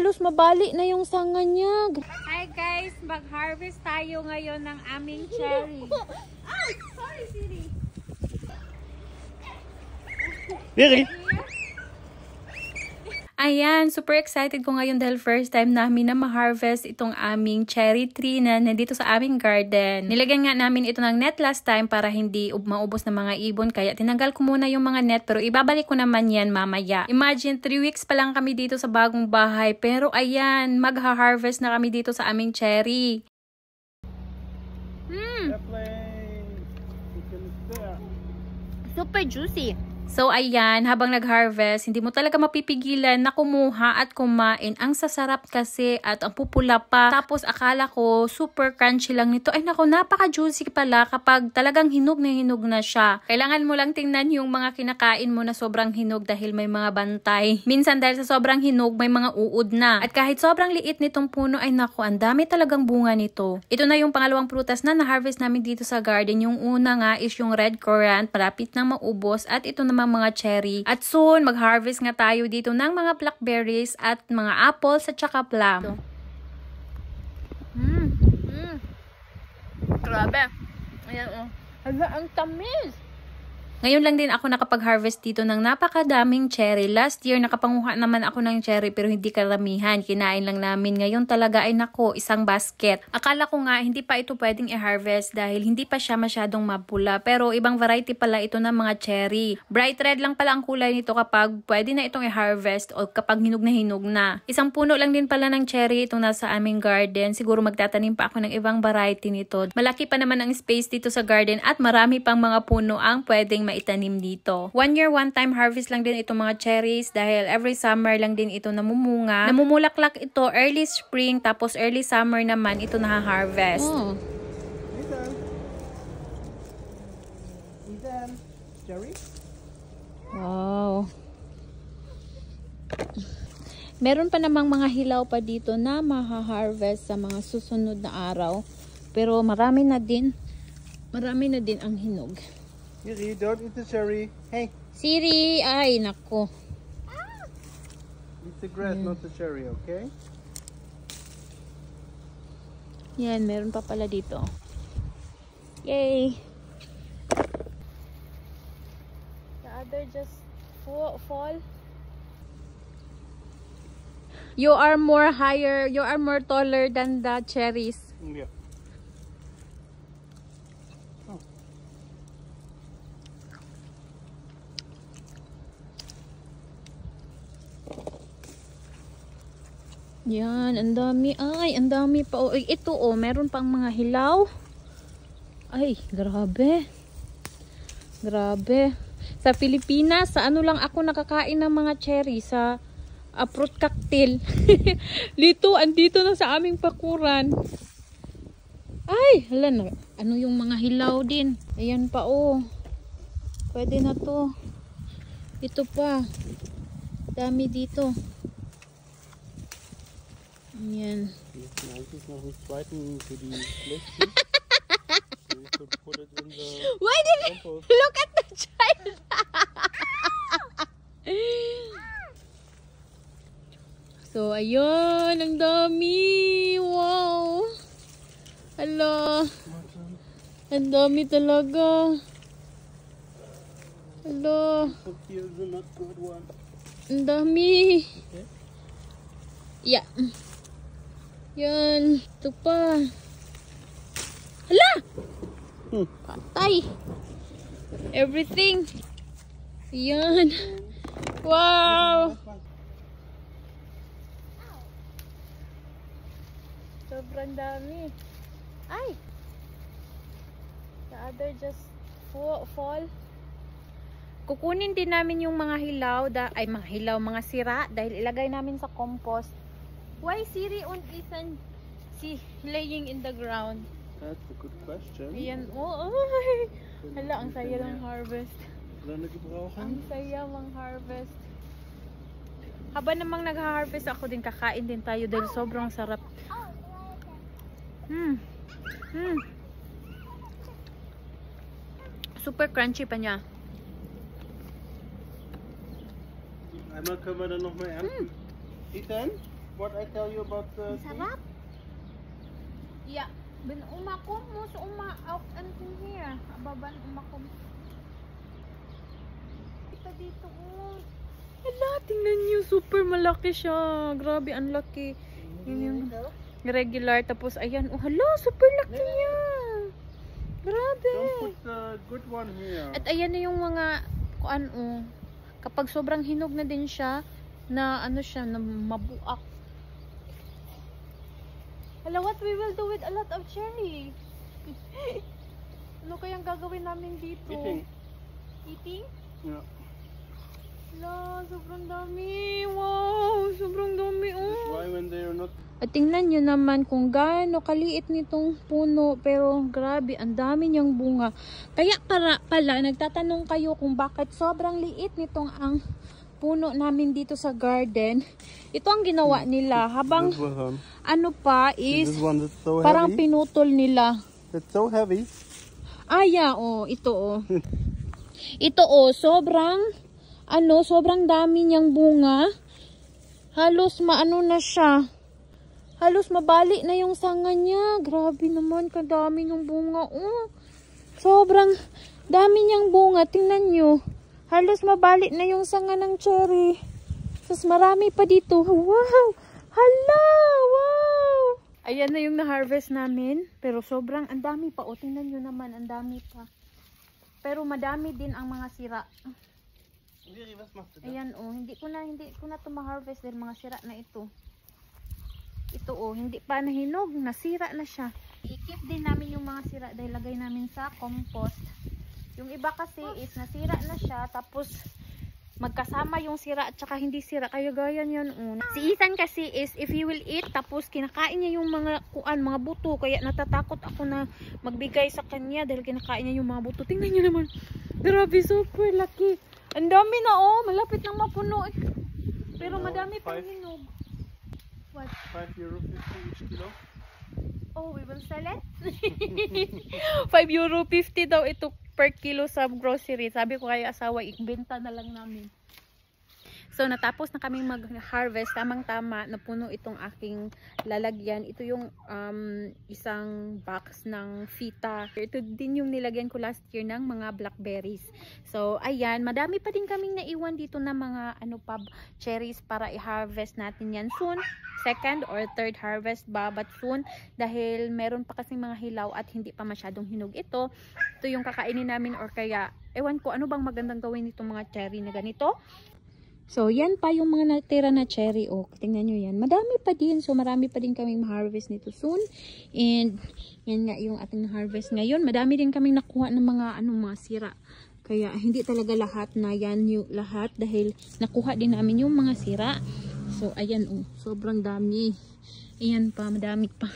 halos mabali na yung sanga niya. Hi guys, mag-harvest tayo ngayon ng aming cherry. Ay, sorry Siri. Really? Ayan, super excited ko ngayon dahil first time namin na ma-harvest itong aming cherry tree na nandito sa aming garden. Nilagyan nga namin ito ng net last time para hindi maubos ng mga ibon, kaya tinanggal ko muna yung mga net, pero ibabalik ko naman yan mamaya. Imagine, 3 weeks pa lang kami dito sa bagong bahay, pero ayan, magha-harvest na kami dito sa aming cherry. Super juicy. So ayan, habang nag-harvest, hindi mo talaga mapipigilan na kumuha at kumain. Ang sasarap kasi at ang pupula pa. Tapos akala ko super crunchy lang nito. Ay nako, napaka-juicy pala kapag talagang hinog na siya. Kailangan mo lang tingnan yung mga kinakain mo na sobrang hinog dahil may mga bantay. Minsan dahil sa sobrang hinog, may mga uod na. At kahit sobrang liit nitong puno, ay nako, ang dami talagang bunga nito. Ito na yung pangalawang prutas na na-harvest namin dito sa garden. Yung una nga is yung red currant, malapit nang maubos, at ito naman mga cherry. At soon, mag-harvest nga tayo dito ng mga blackberries at mga apples at saka plum. Grabe. Ayan oh. Hala, ang tamis! Ngayon lang din ako nakapag-harvest dito ng napakadaming cherry. Last year, nakapanguha naman ako ng cherry pero hindi karamihan. Kinain lang namin. Ngayon talaga ay nako, isang basket. Akala ko nga hindi pa ito pwedeng i-harvest dahil hindi pa siya masyadong mapula. Pero ibang variety pala ito ng mga cherry. Bright red lang pala ang kulay nito kapag pwede na itong i-harvest o kapag hinog na. Isang puno lang din pala ng cherry itong nasa aming garden. Siguro magtatanim pa ako ng ibang variety nito. Malaki pa naman ang space dito sa garden at marami pang mga puno ang pwedeng maitanim dito. 1 year, 1 time harvest lang din itong mga cherries dahil every summer lang din ito namumunga. Namumulaklak ito early spring tapos early summer naman ito na-harvest. Oh. Cherry? Wow. Meron pa namang mga hilaw pa dito na maha-harvest sa mga susunod na araw. Pero marami na din ang hinog. Siri, don't eat the cherry. Hey. Siri, ay nako. Eat the grass, not the cherry, okay? Yan, meron pa pala dito. Yay! The other just fall. You are more taller than the cherries. Yeah. Yan, ang dami. Ay, ang dami pa. Oh, ito oh, meron pang mga hilaw. Ay, grabe. Grabe. Sa Pilipinas, sa ano lang ako nakakain ng mga cherry, sa fruit cocktail. Dito, andito na sa aming pakuran. Ay, hala na. Ano yung mga hilaw din? Ayan pa oh. Pwede na to. Ito pa. Dami dito. Ayan. Why did it look at the child? So, ayun. Ang dami. Wow. Hala. Ang dami talaga. Hala. Ang dami. Yeah. Yan. Ito pa. Hala! Patay. Everything. Yan. Wow. Sobrang dami. Ay! The other just fall. Kukunin din namin yung mga hilaw, mga sira dahil ilagay namin sa compost. Why Siri on Ethan laying in the ground? That's a good question. Ayan, oh, ay. Hala, ang saya ng harvest. Ang saya mang harvest. Haba namang nag-harvest ako din, kakain din tayo dahil sobrang sarap. Super crunchy pa niya. Einmal können wir dann noch mal ernten. Ethan? what I tell you about the Sarap. Yeah. Ben umakom mo so out and in here. Ababan umakom. Ito dito oh. Hala, tingnan niyo, super malaki siya. Grabe, ang laki. Yun yung regular. Tapos, ayan. Oh, hala, super laki niya. Grabe. Don't put the good one here. At ayan na yung mga, kuan, oh. Kapag sobrang hinog na din siya, na ano siya, na mabuak. Hala, what we will do with a lot of cherry? Ano kayang gagawin namin dito? Eating. Eating? Yeah. Hala, sobrang dami. Wow, sobrang dami That's oh. why when they are not At tingnan nyo naman kung gaano kaliit nitong puno. Pero grabe, ang dami niyang bunga. Kaya pala, nagtatanong kayo kung bakit sobrang liit nitong ang puno namin dito sa garden. Ito ang ginawa nila. Habang ano pa is this one that's so parang heavy. pinutol nila. It's so heavy. Ah, yeah, oh, ito oh. Ito oh, sobrang dami niyang bunga. Halos maano na siya. Halos mabali na yung sanga niya. Grabe naman, kadami ng bunga. Oh, sobrang dami niyang bunga. Tingnan nyo. Halos mabali na yung sanga ng cherry. Tapos marami pa dito. Wow! Hala! Wow! Ayan na yung na-harvest namin. Pero sobrang, ang dami pa. O, tingnan nyo naman, ang dami pa. Pero madami din ang mga sira. Ayan oh, hindi ko na to ma-harvest dahil mga sira na ito. Ito oh, hindi pa nahinog, nasira na siya. I-keep din namin yung mga sira dahil lagay namin sa compost. Yung iba kasi is nasira na siya, tapos magkasama yung sira at saka hindi sira, kaya gaya niyan oh. Si Ethan kasi is if he will eat, tapos kinakain niya yung mga mga buto, kaya natatakot ako na magbigay sa kanya dahil kinakain niya yung mga buto. Tingnan niyo naman, grabe, super laki. Ang dami na oh, malapit nang mapuno. Pero madami pang hinog. What? €5.50 each kilo. Oh, we will sell it? €5.50 daw ito per kilo sa grocery. Sabi ko kay asawa, ibenta na lang namin. So, natapos na kaming mag-harvest. Tamang-tama, napuno itong aking lalagyan. Ito yung isang box ng fita. Ito din yung nilagyan ko last year ng mga blackberries. So, ayan. Madami pa din kaming naiwan dito na mga cherries para i-harvest natin yan soon. Second or third harvest ba, but soon. Dahil meron pa kasing mga hilaw at hindi pa masyadong hinog ito. Ito yung kakainin namin or kaya, ewan ko, ano bang magandang gawin itong mga cherry na ganito. So, yan pa yung mga natira na cherry oak. Tingnan nyo yan. Madami pa din. So, marami pa din kaming ma-harvest nito soon. And, yan nga yung ating harvest ngayon. Madami din kaming nakuha ng mga, mga sira. Kaya, hindi talaga lahat na yan yung lahat. Dahil, nakuha din namin yung mga sira. So, ayan oh. Sobrang dami. Ayan pa, madami pa.